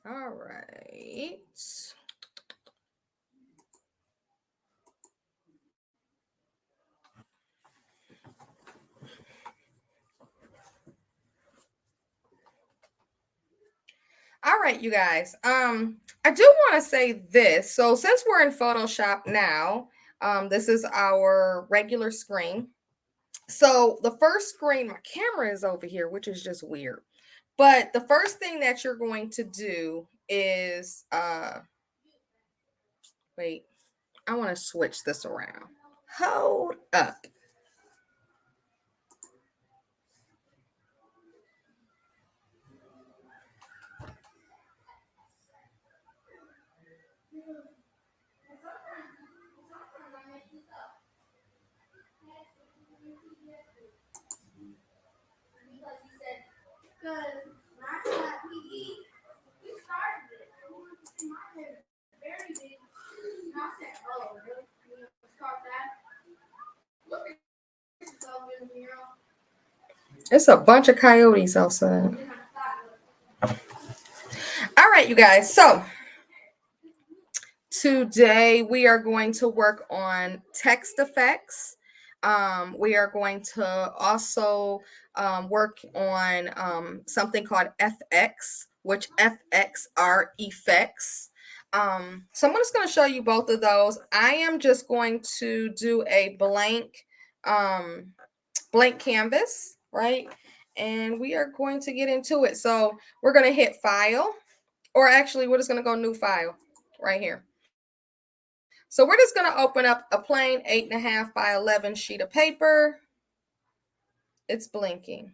All right. All right, you guys. I do want to say this. So since we're in Photoshop now, this is our regular screen. So the first screen, my camera is over here, which is just weird. But the first thing that you're going to do is wait, I want to switch this around. Hold up. It's a bunch of coyotes outside. All right, you guys. So today we are going to work on text effects. We are going to also work on something called FX, which FX are effects. So I'm just going to show you both of those. I am just going to do a um, blank canvas, right? And we are going to get into it. So we're going to hit File, or actually, we're just going to go New File right here. So we're just going to open up a plain 8.5 by 11 sheet of paper. It's blinking.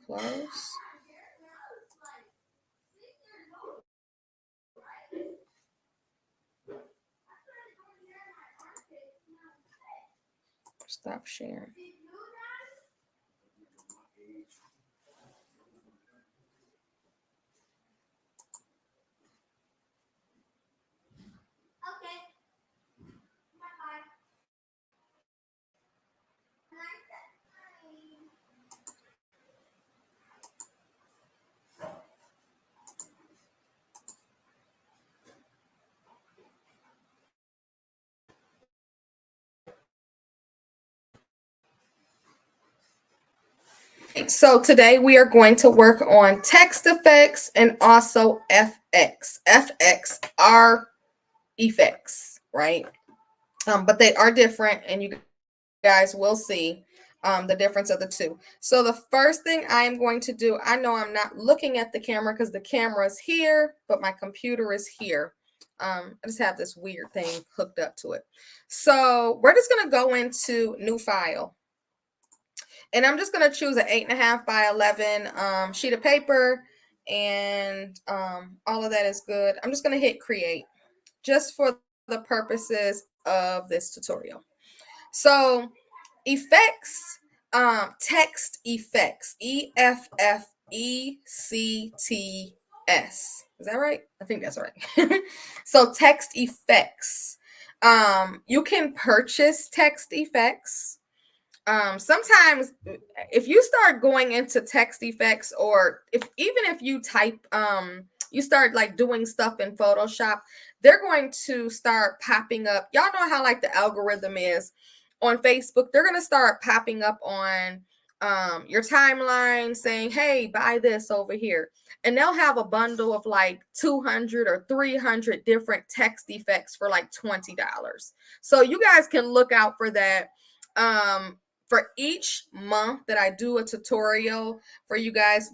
Close. Stop sharing. So today we are going to work on text effects and also FX. FX are effects, right? But they are different, and you guys will see the difference of the two. So the first thing I am going to do, I know I'm not looking at the camera because the camera is here, but my computer is here. I just have this weird thing hooked up to it. So we're just going to go into New File. And I'm just going to choose an 8.5 by 11 sheet of paper. And all of that is good. I'm just going to hit Create just for the purposes of this tutorial. So effects, text effects, EFFECTS. Is that right? I think that's right. So text effects. You can purchase text effects. Sometimes if you start going into text effects, or if you type you start like doing stuff in Photoshop, they're going to start popping up. Y'all know how like the algorithm is on Facebook. They're going to start popping up on your timeline saying, hey, buy this over here. And they'll have a bundle of like 200 or 300 different text effects for like $20. So you guys can look out for that. For each month that I do a tutorial for you guys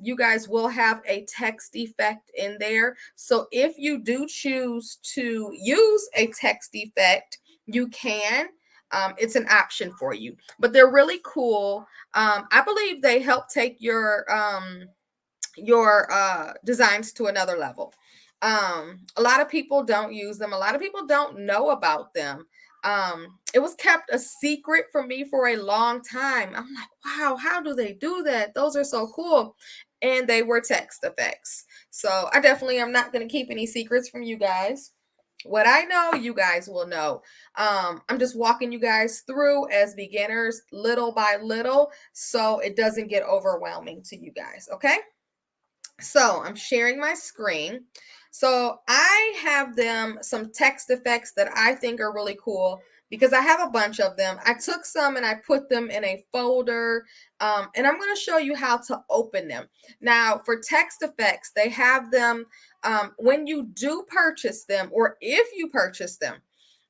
will have a text effect in there. So if you do choose to use a text effect, you can. It's an option for you, but they're really cool. I believe they help take your designs to another level. A lot of people don't use them. A lot of people don't know about them. It was kept a secret from me for a long time. I'm like, wow, how do they do that? Those are so cool. And they were text effects. So I definitely am not going to keep any secrets from you guys. What I know, you guys will know. I'm just walking you guys through as beginners, little by little, so it doesn't get overwhelming to you guys, okay? So I'm sharing my screen. So I have them some text effects that I think are really cool because I have a bunch of them. I took some and I put them in a folder, and I'm going to show you how to open them. Now, for text effects, they have them when you do purchase them, or if you purchase them.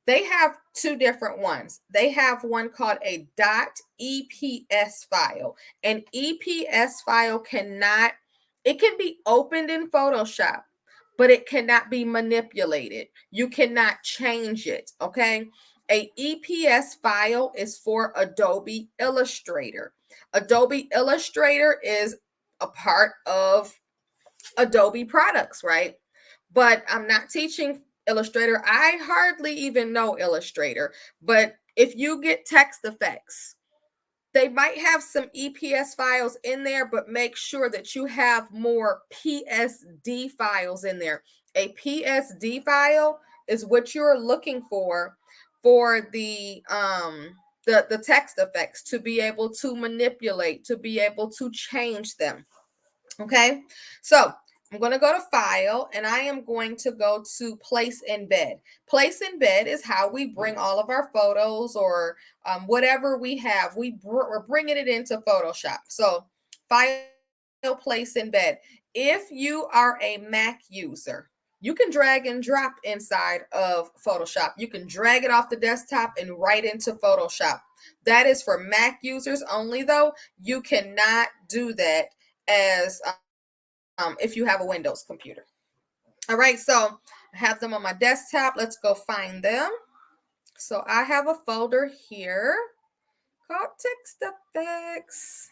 They have two different ones. They have one called a .eps file. An EPS file cannot, it can be opened in Photoshop, but it cannot be manipulated. You cannot change it, okay? A EPS file is for Adobe Illustrator. Adobe Illustrator is a part of Adobe products, right? But I'm not teaching Illustrator. I hardly even know Illustrator. But if you get text effects, they might have some EPS files in there, but make sure that you have more PSD files in there. A PSD file is what you're looking for the text effects, to be able to manipulate, to be able to change them. Okay, so I'm going to go to file and I am going to go to place embed. Place embed is how we bring all of our photos or whatever we have. We're bringing it into Photoshop. So file, place embed. If you are a Mac user, you can drag and drop inside of Photoshop. You can drag it off the desktop and right into Photoshop. That is for Mac users only, though. You cannot do that as if you have a Windows computer. All right, so I have them on my desktop. Let's go find them. So I have a folder here called text effects.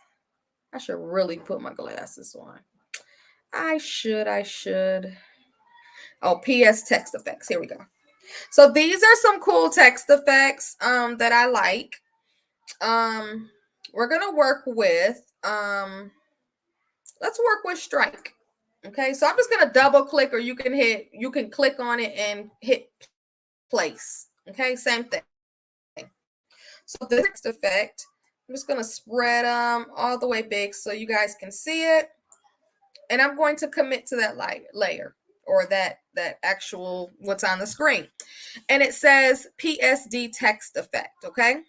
I should really put my glasses on. I should. Oh, PS text effects. Here we go. So these are some cool text effects that I like. We're gonna work with let's work with Strike. Okay, so I'm just gonna double click, or you can click on it and hit place. Okay, same thing. So the text effect, I'm just gonna spread them all the way big so you guys can see it. And I'm going to commit to that layer, or that actual what's on the screen. And it says PSD text effect, okay?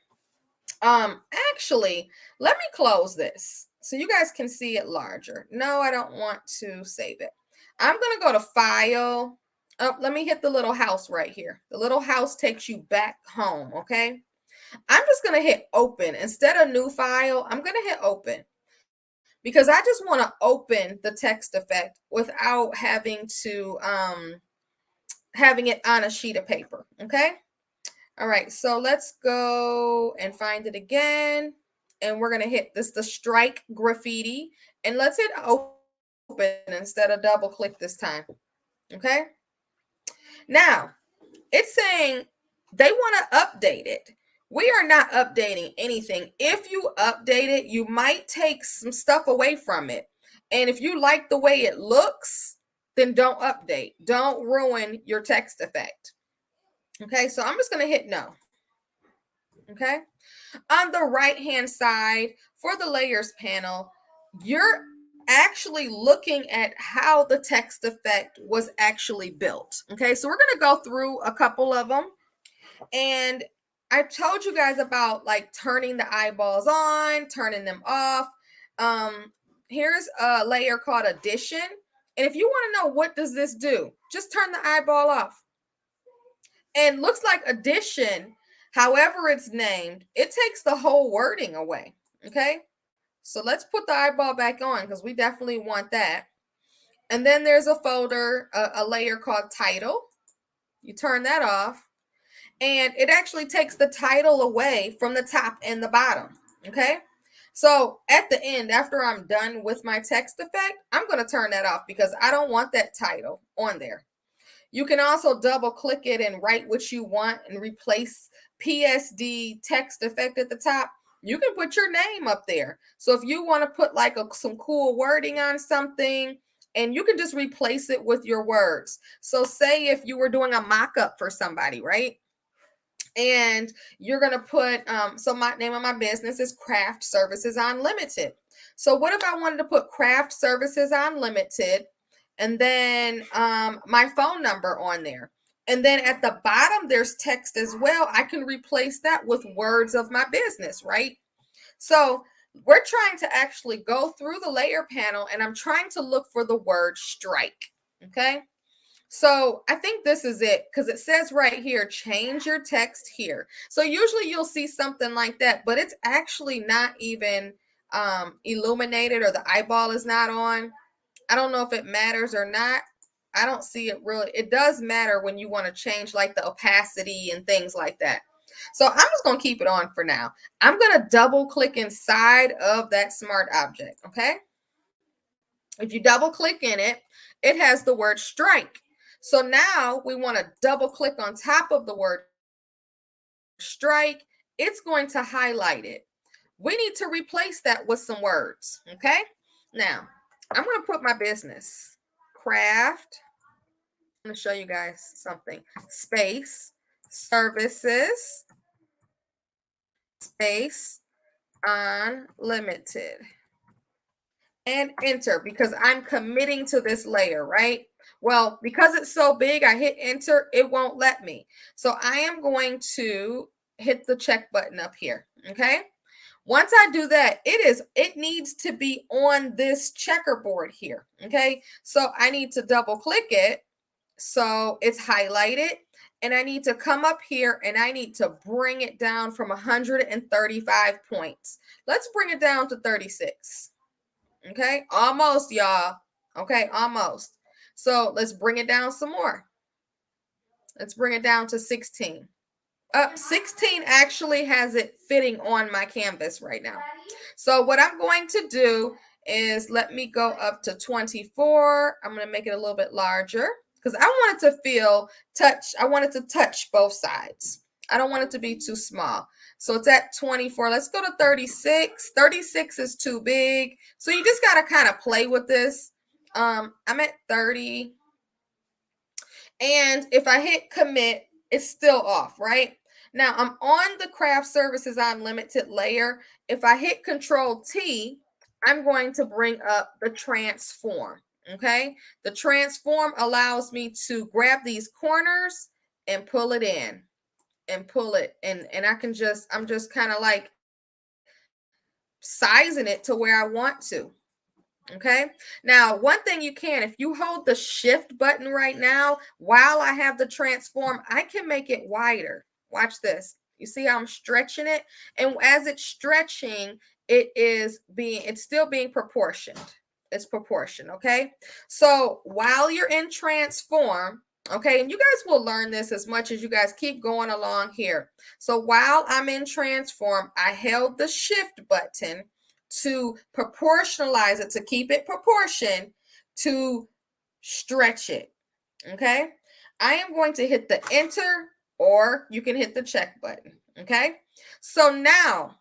Actually, let me close this so you guys can see it larger. No, I don't want to save it. I'm going to go to file. Oh, let me hit the little house right here. The little house takes you back home, okay? I'm just going to hit open. Instead of new file, I'm going to hit open because I just want to open the text effect without having it on a sheet of paper, okay? All right, so let's go and find it again. And we're going to hit this, the strike graffiti. And let's hit open instead of double click this time. Okay. Now, it's saying they want to update it. We are not updating anything. If you update it, you might take some stuff away from it. And if you like the way it looks, then don't update. Don't ruin your text effect. Okay, so I'm just going to hit no. Okay. On the right hand side for the layers panel, you're actually looking at how the text effect was actually built. Okay, so we're going to go through a couple of them. And I told you guys about like turning the eyeballs on, turning them off. Here's a layer called addition. And if you want to know what does this do, just turn the eyeball off. And looks like addition, however it's named, it takes the whole wording away. Okay, so let's put the eyeball back on because we definitely want that. And then there's a folder, a layer called title. You turn that off and it actually takes the title away from the top and the bottom. Okay, so at the end, after I'm done with my text effect, I'm going to turn that off because I don't want that title on there. You can also double click it and write what you want and replace PSD text effect at the top. You can put your name up there. So if you want to put like some cool wording on something, and you can just replace it with your words. So say if you were doing a mock-up for somebody, right? And you're going to put, so my name of my business is Craft Services Unlimited. So what if I wanted to put Craft Services Unlimited and then my phone number on there? And then at the bottom, there's text as well. I can replace that with words of my business, right? So we're trying to actually go through the layer panel, and I'm trying to look for the word strike. Okay. So I think this is it, because it says right here, change your text here. So usually you'll see something like that, but it's actually not even illuminated, or the eyeball is not on. I don't know if it matters or not. I don't see it really. It does matter when you want to change like the opacity and things like that. So I'm just going to keep it on for now. I'm going to double click inside of that smart object. Okay. If you double click in it, it has the word strike. So now we want to double click on top of the word strike. It's going to highlight it. We need to replace that with some words. Okay. Now I'm going to put my business craft. I'm going to show you guys something. Space services space unlimited. And enter, because I'm committing to this layer, right? Well, because it's so big, I hit enter, it won't let me. So I am going to hit the check button up here, okay? Once I do that, it needs to be on this checkerboard here, okay? So I need to double click it so it's highlighted, and I need to come up here and I need to bring it down from 135 points. Let's bring it down to 36. Okay, almost, y'all. Okay, almost. So let's bring it down some more. Let's bring it down to 16. 16 actually has it fitting on my canvas right now. So what I'm going to do is let me go up to 24. I'm going to make it a little bit larger because I want it to feel touch. I want it to touch both sides. I don't want it to be too small. So it's at 24. Let's go to 36. 36 is too big. So you just got to kind of play with this. I'm at 30. And if I hit commit, it's still off, right? Now I'm on the Craft Services Unlimited layer. If I hit Control T, I'm going to bring up the transform. Okay. The transform allows me to grab these corners and pull it in and pull it. And I'm just kind of like sizing it to where I want to. Okay. Now, one thing you can, if you hold the shift button right now, while I have the transform, I can make it wider. Watch this. You see how I'm stretching it? And as it's stretching, it's still being proportioned. It's proportion. Okay. So while you're in transform, okay, and you guys will learn this as much as you guys keep going along here. So while I'm in transform, I held the shift button to proportionalize it, to keep it proportion, to stretch it. Okay. I am going to hit the enter, or you can hit the check button. Okay. So now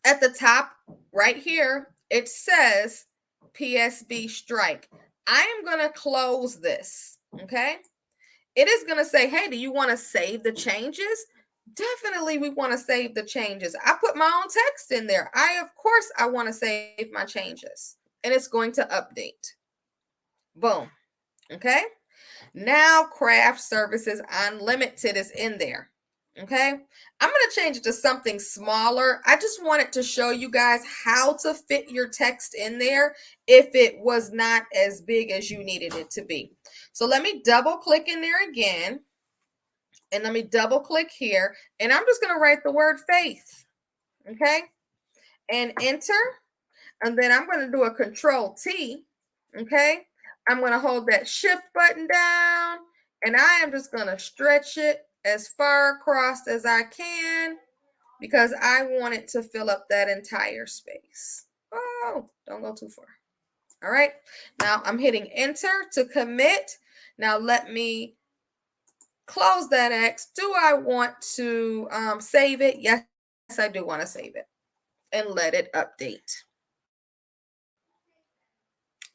at the top right here, it says PSB strike. I am going to close this. Okay. It is going to say, hey, do you want to save the changes? Definitely we want to save the changes. I put my own text in there. Of course, I want to save my changes. And it's going to update. Boom. Okay. Now Craft Services Unlimited is in there. Okay. I'm going to change it to something smaller. I just wanted to show you guys how to fit your text in there if it was not as big as you needed it to be. So let me double click in there again. And let me double click here. And I'm just going to write the word faith. Okay. And enter. And then I'm going to do a Control T. Okay. I'm going to hold that shift button down. And I am just going to stretch it as far across as I can, because I want it to fill up that entire space. Oh, don't go too far. All right. Now I'm hitting enter to commit. Now let me close that X. Do I want to save it? Yes, I do want to save it and let it update.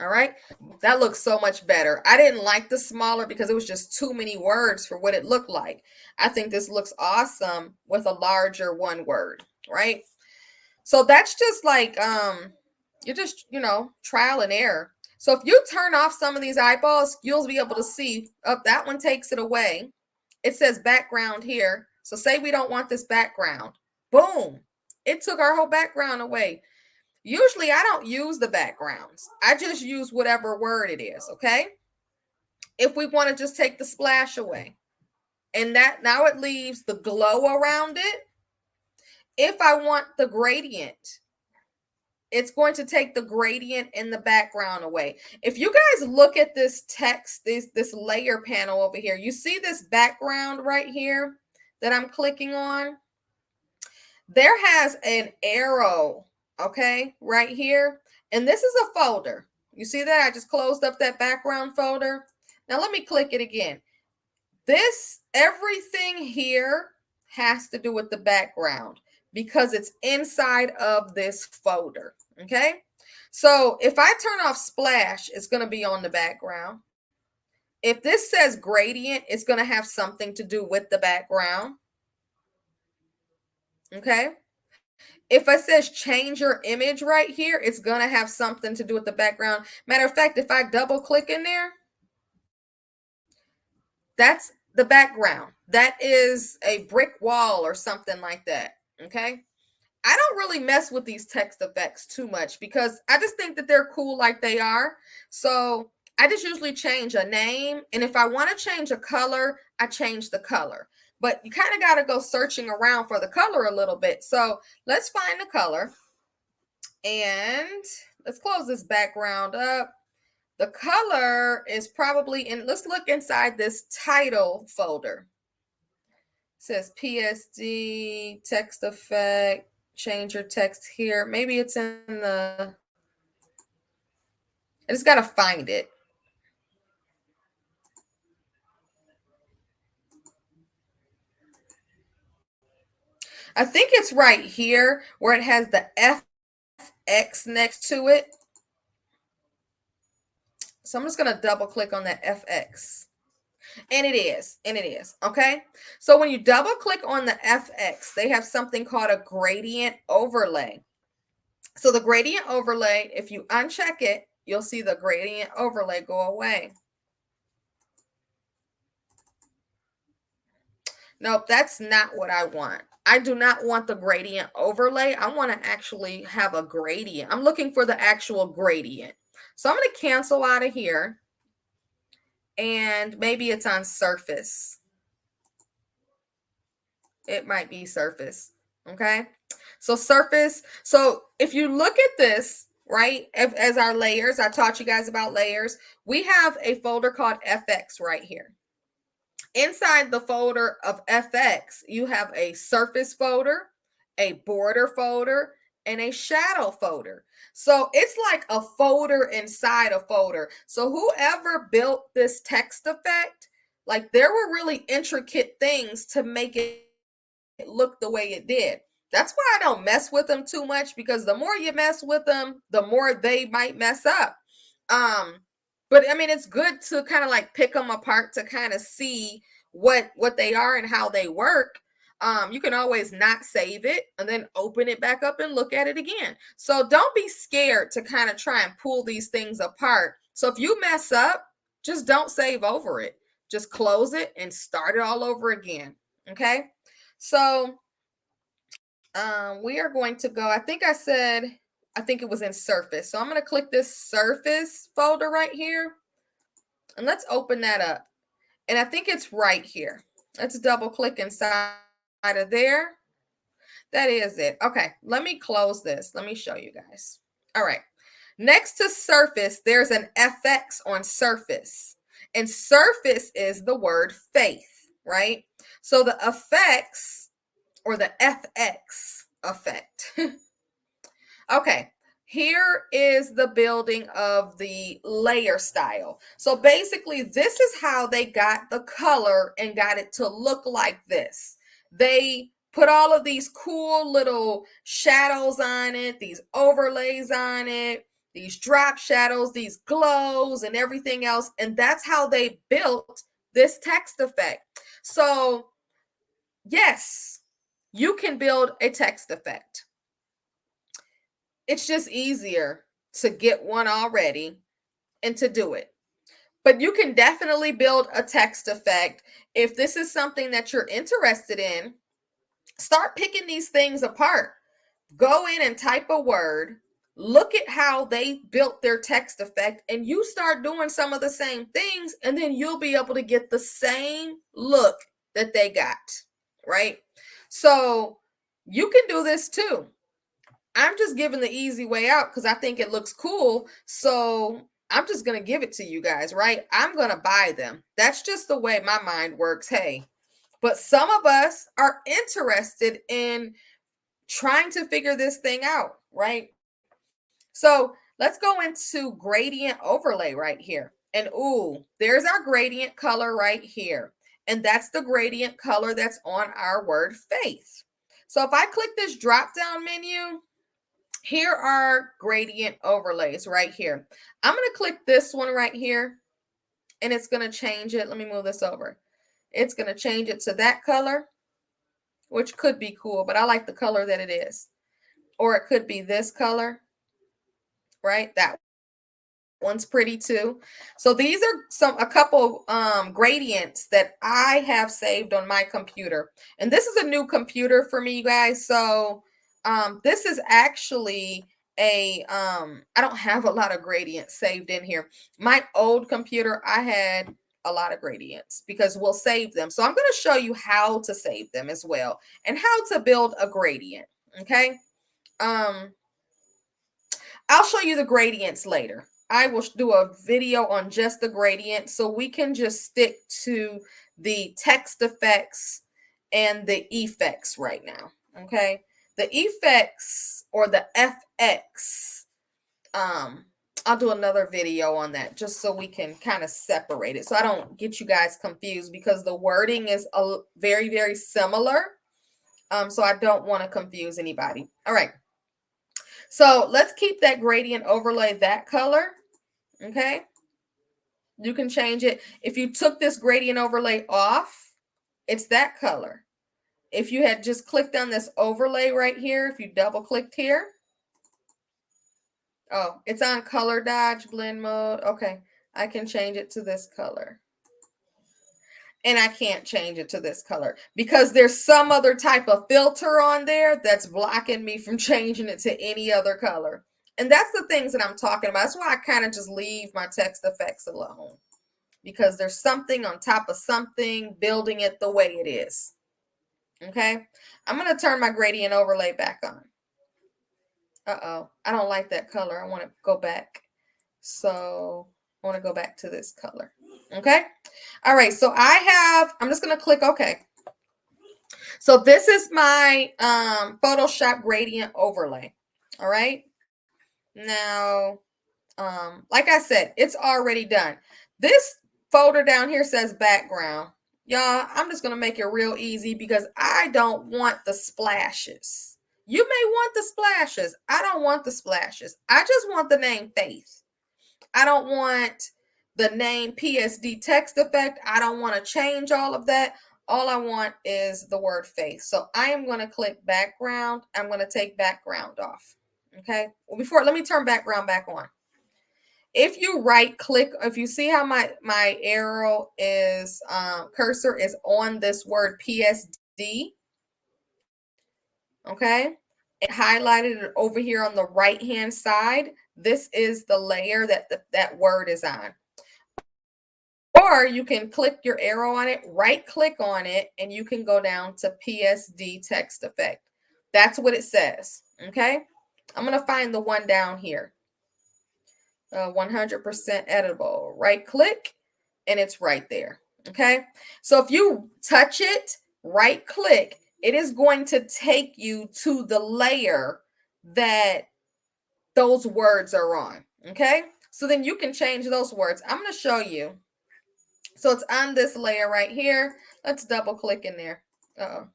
All right, that looks so much better. I didn't like the smaller because it was just too many words for what it looked like. I think this looks awesome with a larger one word, right? So that's just like you're just, trial and error. So if you turn off some of these eyeballs, you'll be able to see, oh, that one takes it away. It says background here. So say we don't want this background. Boom. It took our whole background away. Usually I don't use the backgrounds. I just use whatever word it is, okay? If we want to just take the splash away. And that now it leaves the glow around it. If I want the gradient, it's going to take the gradient in the background away. If you guys look at this text, this layer panel over here, you see this background right here that I'm clicking on? There has an arrow, okay, right here. And this is a folder. You see that? I just closed up that background folder. Now let me click it again. Everything here has to do with the background because it's inside of this folder, okay? So if I turn off splash, it's going to be on the background. If this says gradient, it's going to have something to do with the background, okay? If it says change your image right here, it's going to have something to do with the background. Matter of fact, if I double click in there, that's the background. That is a brick wall or something like that. Okay. I don't really mess with these text effects too much because I just think that they're cool like they are. So I just usually change a name. And if I want to change a color, I change the color. But you kind of got to go searching around for the color a little bit. So let's find the color. And let's close this background up. The color is probably in, let's look inside this title folder. It says PSD, text effect, change your text here. Maybe it's in the, I just got to find it. I think it's right here where it has the FX next to it. So I'm just going to double click on that FX. And it is, okay? So when you double click on the FX, they have something called a gradient overlay. So the gradient overlay, if you uncheck it, you'll see the gradient overlay go away. Nope, that's not what I want. I do not want the gradient overlay. I want to actually have a gradient. I'm looking for the actual gradient. So I'm going to cancel out of here. And maybe it's on surface. It might be surface. Okay. So surface. So if you look at this, right, as our layers, I taught you guys about layers. We have a folder called FX right here. Inside the folder of FX, you have a surface folder, a border folder, and a shadow folder. So it's like a folder inside a folder. So whoever built this text effect, like there were really intricate things to make it look the way it did. That's why I don't mess with them too much, because the more you mess with them, the more they might mess up. But I mean, it's good to kind of like pick them apart to kind of see what they are and how they work. You can always not save it and then open it back up and look at it again. So don't be scared to kind of try and pull these things apart. So if you mess up, just don't save over it. Just close it and start it all over again. Okay. So we are going to go, I think it was in surface. So I'm going to click this surface folder right here. And let's open that up. And I think it's right here. Let's double click inside of there. That is it. Okay, let me close this. Let me show you guys. All right. Next to surface, there's an FX on surface. And surface is the word faith, right? So the effects, or the FX effect. Okay, here is the building of the layer style. So basically, this is how they got the color and got it to look like this. They put all of these cool little shadows on it, these overlays on it. these drop shadows, these glows, and everything else. And that's how they built this text effect. So, yes, you can build a text effect. It's just easier to get one already and to do it. But you can definitely build a text effect. If this is something that you're interested in, start picking these things apart. Go in and type a word, look at how they built their text effect, and you start doing some of the same things, and then you'll be able to get the same look that they got, right? So you can do this too. I'm just giving the easy way out because I think it looks cool. So I'm just going to give it to you guys, right? I'm going to buy them. That's just the way my mind works. Hey, but some of us are interested in trying to figure this thing out, right? So let's go into gradient overlay right here. And ooh, there's our gradient color right here. And that's the gradient color that's on our word faith. So if I click this drop down menu, here are gradient overlays right here. I'm going to click this one right here and it's going to change it. Let me move this over. It's going to change it to that color, which could be cool, but I like the color that it is. Or it could be this color, right? That one's pretty too. So these are a couple gradients that I have saved on my computer. And this is a new computer for me, you guys. So this is actually I don't have a lot of gradients saved in here. My old computer, I had a lot of gradients because we'll save them. So I'm going to show you how to save them as well and how to build a gradient. Okay. I'll show you the gradients later. I will do a video on just the gradient so we can just stick to the text effects and the effects right now. Okay. The effects or the FX, I'll do another video on that just so we can kind of separate it so I don't get you guys confused because the wording is very, very similar. So I don't want to confuse anybody. All right. So let's keep that gradient overlay that color. Okay. You can change it. If you took this gradient overlay off, it's that color. If you had just clicked on this overlay right here, if you double clicked here, oh, it's on color dodge blend mode. Okay. I can change it to this color. And I can't change it to this color because there's some other type of filter on there that's blocking me from changing it to any other color. And that's the things that I'm talking about. That's why I kind of just leave my text effects alone because there's something on top of something building it the way it is. Okay. I'm going to turn my gradient overlay back on. Uh-oh. I don't like that color. I want to go back. So I want to go back to this color. Okay. All right. So I'm just going to click OK. So this is my Photoshop gradient overlay. All right. Now, like I said, it's already done. This folder down here says background. Y'all, I'm just going to make it real easy because I don't want the splashes. You may want the splashes. I don't want the splashes. I just want the name Faith. I don't want the name PSD text effect. I don't want to change all of that. All I want is the word Faith. So I am going to click background. I'm going to take background off. Okay. Well, let me turn background back on. If you right click, if you see how my arrow is, cursor is on this word PSD, okay, it highlighted it over here on the right hand side. This is the layer that that word is on. Or you can click your arrow on it, right click on it, and you can go down to PSD text effect. That's what it says. Okay, I'm going to find the one down here. 100% editable. Right click and it's right there. Okay. So if you touch it, right click, it is going to take you to the layer that those words are on. Okay. So then you can change those words. I'm going to show you. So it's on this layer right here. Let's double click in there. Uh-oh.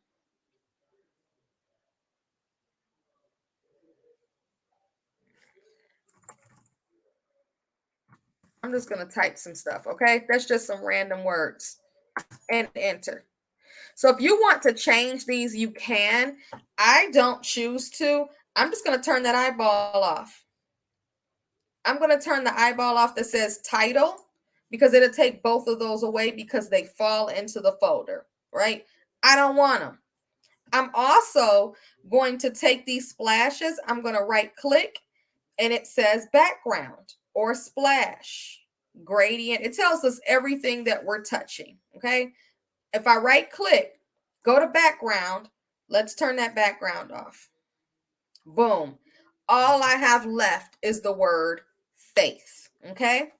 I'm just going to type some stuff, okay? That's just some random words and enter. So if you want to change these, you can. I don't choose to. I'm just going to turn that eyeball off. I'm going to turn the eyeball off that says title because it'll take both of those away because they fall into the folder, right? I don't want them. I'm also going to take these splashes. I'm going to right click and it says background or splash, gradient. It tells us everything that we're touching, okay? If I right click, go to background, let's turn that background off. Boom. All I have left is the word faith, okay?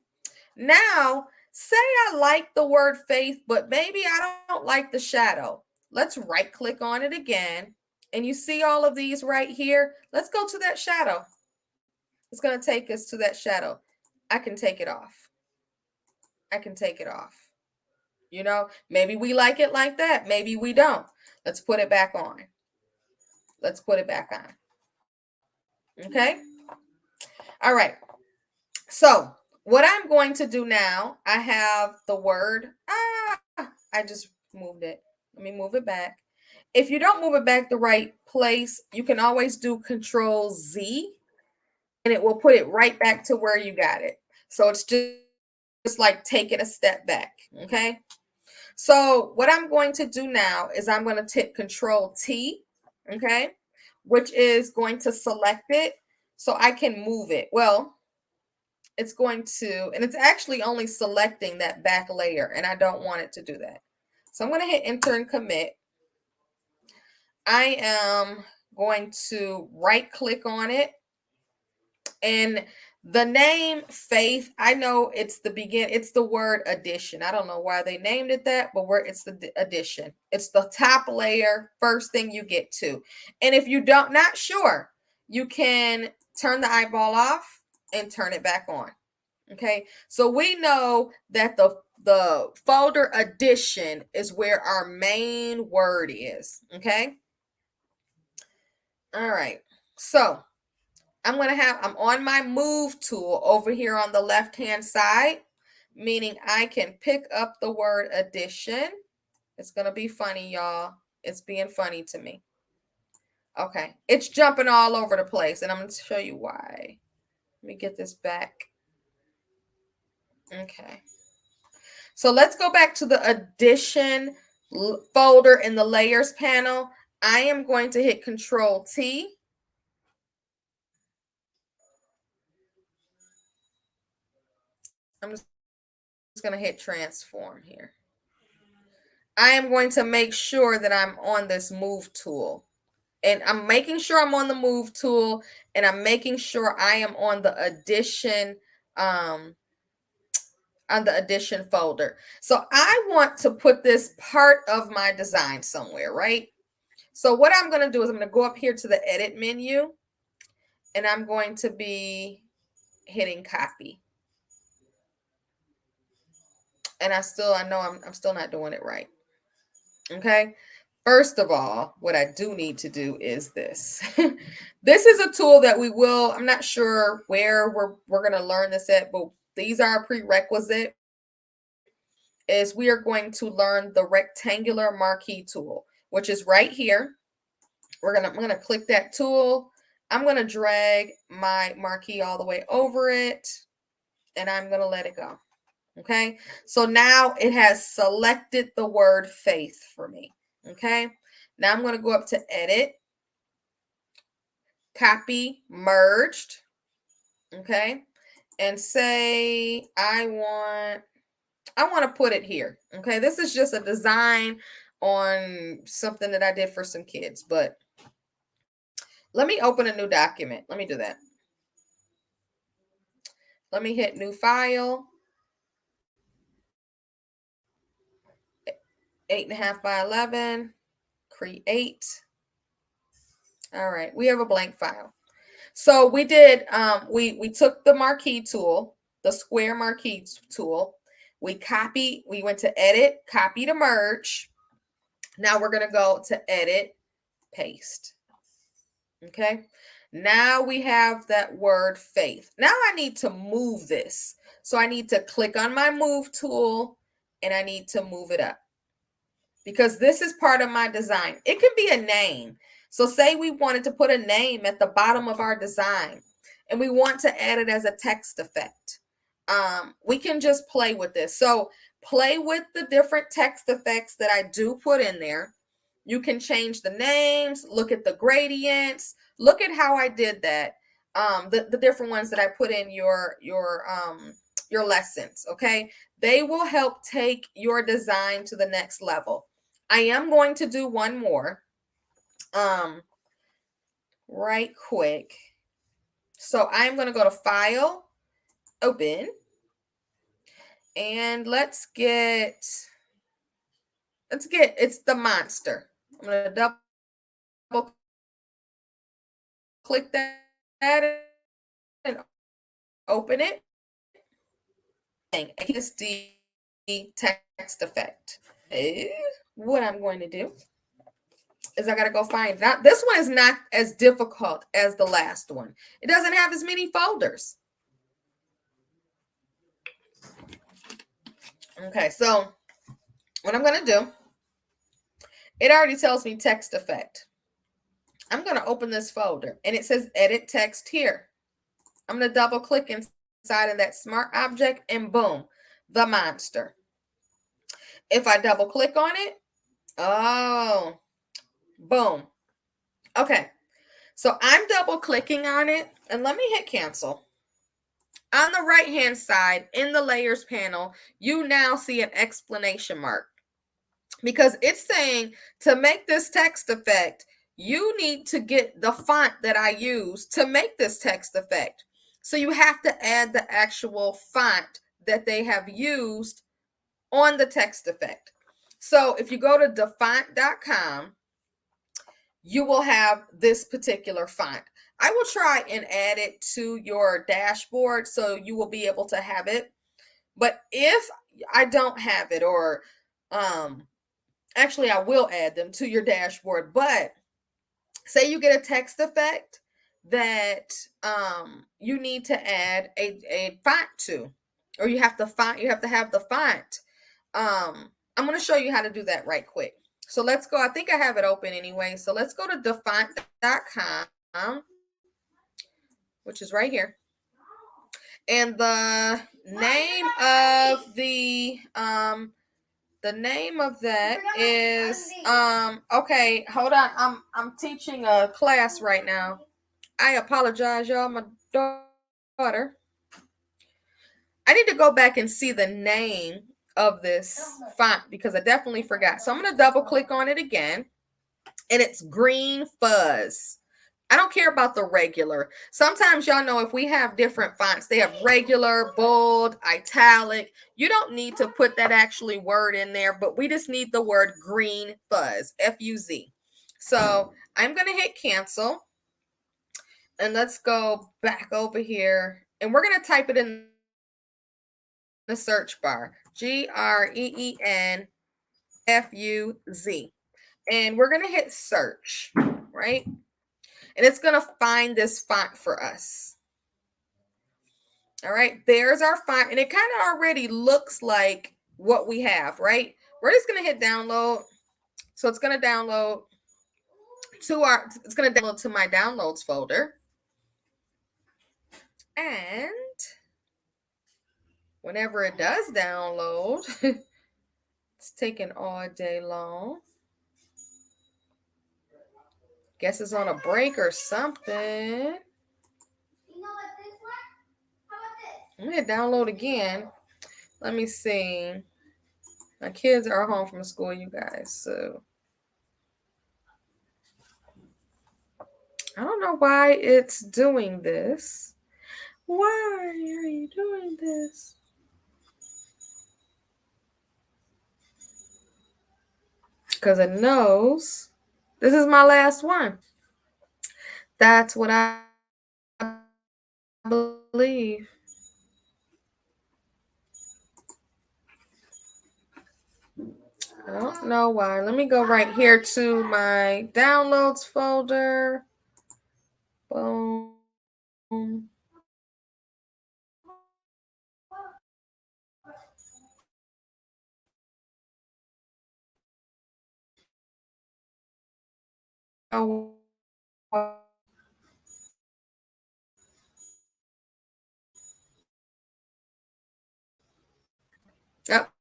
Now, say I like the word faith, but maybe I don't like the shadow. Let's right click on it again. And you see all of these right here? Let's go to that shadow. It's going to take us to that shadow. I can take it off. I can take it off. You know, maybe we like it like that. Maybe we don't. Let's put it back on. Let's put it back on. Okay. All right. So what I'm going to do now, I have the word. I just moved it. Let me move it back. If you don't move it back the right place, you can always do Control Z and it will put it right back to where you got it. So it's just like taking a step back. Okay. So what I'm going to do now is I'm going to hit Control T. Okay. Which is going to select it so I can move it. Well, it's going to, and it's actually only selecting that back layer and I don't want it to do that. So I'm going to hit enter and commit. I am going to right click on it and the name faith, I know it's it's the word addition. I don't know why they named it that, but it's the addition. It's the top layer, first thing you get to. And if you don't not sure, you can turn the eyeball off and turn it back on. Okay, so we know that the folder addition is where our main word is. Okay, all right. So I'm on my move tool over here on the left hand side, meaning I can pick up the word addition. It's gonna be funny, y'all. It's being funny to me. Okay, it's jumping all over the place, and I'm gonna show you why. Let me get this back. Okay. So let's go back to the addition folder in the layers panel. I am going to hit Control T. I'm just going to hit transform here. I am going to make sure that I'm on this move tool. And I'm making sure I'm on the move tool and I'm making sure I am on the addition folder. So I want to put this part of my design somewhere, right? So what I'm going to do is I'm going to go up here to the edit menu and I'm going to be hitting copy. And I know I'm still not doing it right. Okay. First of all, what I do need to do is this. This is a tool that I'm not sure where we're going to learn this at, but these are a prerequisite is we are going to learn the rectangular marquee tool, which is right here. I'm going to click that tool. I'm going to drag my marquee all the way over it and I'm going to let it go. Okay. So now it has selected the word faith for me. Okay. Now I'm going to go up to edit, copy, merged. Okay. And say, I want to put it here. Okay. This is just a design on something that I did for some kids, but let me open a new document. Let me do that. Let me hit new file, 8.5 by 11, create. All right, we have a blank file. So we did, we took the marquee tool, the square marquee tool. We went to edit, copy to merge. Now we're gonna go to edit, paste. Okay, now we have that word faith. Now I need to move this. So I need to click on my move tool and I need to move it up because this is part of my design. It can be a name. So say we wanted to put a name at the bottom of our design and we want to add it as a text effect. We can just play with this. So play with the different text effects that I do put in there. You can change the names, look at the gradients, look at how I did that. The different ones that I put in your lessons, okay? They will help take your design to the next level. I am going to do one more right quick. So I'm going to go to File, Open, and let's get it's the monster. I'm going to double click that and open it. It's the text effect. What I'm going to do is I got to go find that. This one is not as difficult as the last one. It doesn't have as many folders. Okay, so what I'm going to do, it already tells me text effect. I'm going to open this folder and it says edit text here. I'm going to double click inside of that smart object and boom, the monster. If I double click on it, oh, boom. Okay, so I'm double clicking on it and let me hit cancel. On the right hand side in the layers panel, you now see an exclamation mark because it's saying to make this text effect, you need to get the font that I use to make this text effect. So you have to add the actual font that they have used on the text effect. So if you go to dafont.com, you will have this particular font. I will try and add it to your dashboard so you will be able to have it. But if I don't have it, or actually I will add them to your dashboard, but say you get a text effect that you need to add a font to, or you have to have the font. I'm going to show you how to do that right quick. So let's go. I think I have it open anyway. So let's go to dafont.com, which is right here. And the name of that is okay, hold on. I'm teaching a class right now. I apologize, y'all. My daughter. I need to go back and see the name of this font because I definitely forgot. So I'm going to double click on it again. And it's Green Fuzz. I don't care about the regular. Sometimes y'all know if we have different fonts, they have regular, bold, italic. You don't need to put that actually word in there, but we just need the word Green Fuzz, F-U-Z. So I'm going to hit cancel. And let's go back over here. And we're going to type it in the search bar. GREENFUZ. And we're going to hit search, right? And it's going to find this font for us. All right, there's our font. And it kind of already looks like what we have, right? We're just going to hit download. So it's going to download to my downloads folder. And whenever it does download, it's taking all day long. Guess it's on a break or something. I'm going to download again. Let me see. My kids are home from school, you guys. So I don't know why it's doing this. Why are you doing this? Because it knows this is my last one. That's what I believe. I don't know why. Let me go right here to my downloads folder. Boom. know what. Yep.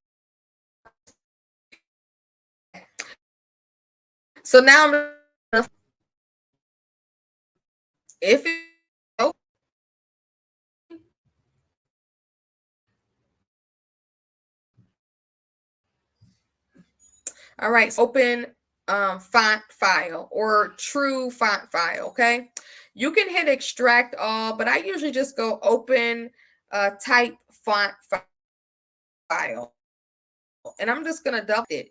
So now I'm gonna, if it, oh, all right, so open font file or true font file. Okay, you can hit extract all, but I usually just go open type font file, and I'm just gonna double it.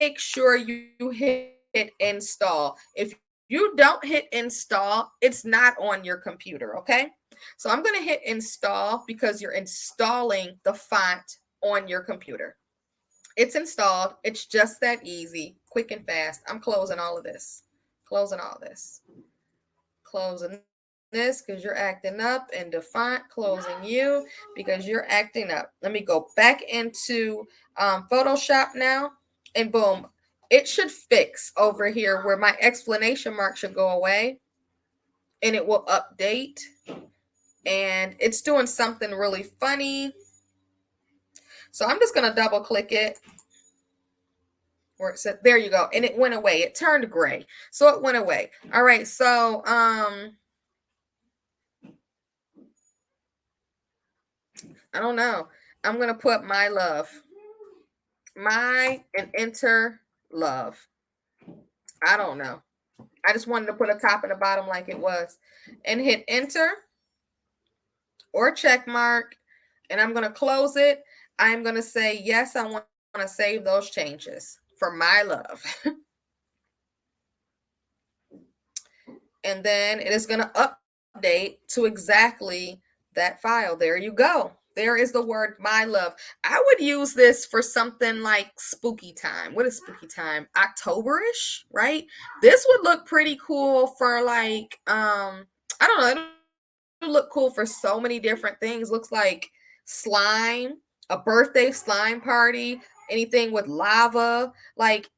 Make sure you hit install. If you don't hit install, it's not on your computer, okay? So I'm going to hit install because you're installing the font on your computer. It's installed. It's just that easy, quick and fast. I'm closing all of this. Closing all this. Closing this because you're acting up, and the font closing you because you're acting up. Let me go back into Photoshop now, and boom, it should fix over here where my exclamation mark should go away, and it will update, and it's doing something really funny. So I'm just gonna double click it where it said, there you go, and it went away. It turned gray, so it went away. All right, so I don't know. I'm gonna put my love, my and enter love. I don't know. I just wanted to put a top and a bottom like it was, and hit enter or check mark, and I'm gonna close it. I'm gonna say yes. I want to save those changes for my love, and then it is gonna update to exactly that file. There you go. There is the word my love. I would use this for something like spooky time. What is spooky time? Octoberish, right? This would look pretty cool for like I don't know. It'll look cool for so many different things. Looks like slime, a birthday slime party, anything with lava. Like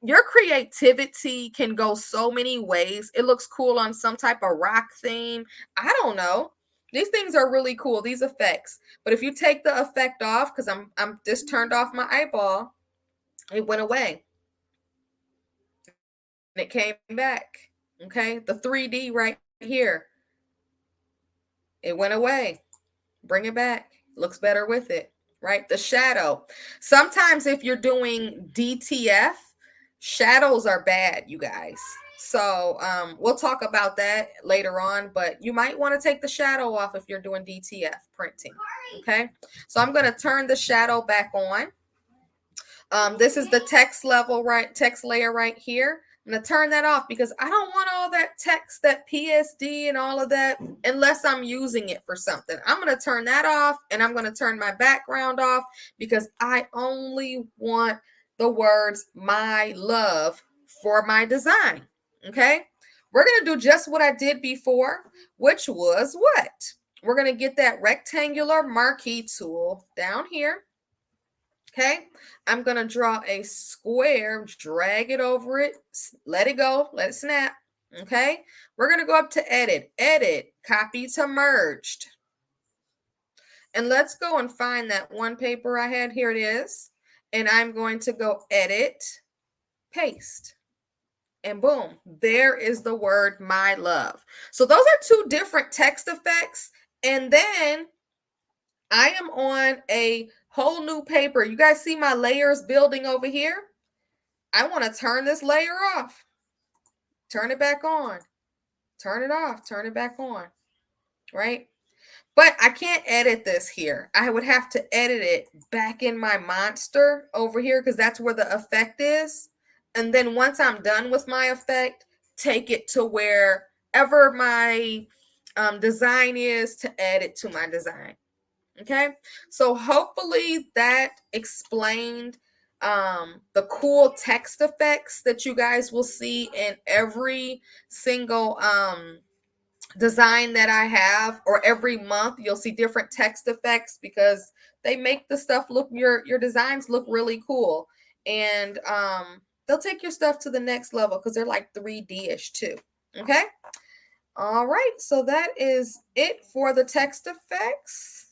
your creativity can go so many ways. It looks cool on some type of rock theme. I don't know. These things are really cool, these effects. But if you take the effect off, because I'm just turned off my eyeball, it went away. And it came back. Okay. The 3D right here. It went away. Bring it back. Looks better with it, right? The shadow. Sometimes if you're doing DTF, shadows are bad, you guys. So we'll talk about that later on, but you might want to take the shadow off if you're doing DTF printing. Okay. So I'm going to turn the shadow back on. This is the text level, right? Text layer right here. I'm going to turn that off because I don't want all that text, that PSD and all of that, unless I'm using it for something. I'm going to turn that off, and I'm going to turn my background off because I only want the words my love for my design. Okay. We're going to do just what I did before, which was what? We're going to get that rectangular marquee tool down here. Okay, I'm going to draw a square, drag it over it, let it go, let it snap. Okay, we're going to go up to edit, copy to merged. And let's go and find that one paper I had. Here it is. And I'm going to go edit, paste. And boom, there is the word my love. So those are two different text effects. And then I am on a whole new paper. You guys see my layers building over here? I want to turn this layer off, turn it back on, turn it off, turn it back on, right? But I can't edit this here. I would have to edit it back in my monster over here because that's where the effect is. And then once I'm done with my effect, take it to wherever my design is to add it to my design. Okay, so hopefully that explained the cool text effects that you guys will see in every single design that I have, or every month you'll see different text effects because they make the stuff look, your designs look really cool. And they'll take your stuff to the next level because they're like 3D-ish too. Okay. All right. So that is it for the text effects.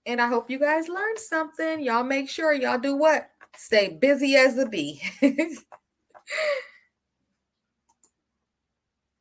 And I hope you guys learned something. Y'all make sure y'all do what? Stay busy as a bee.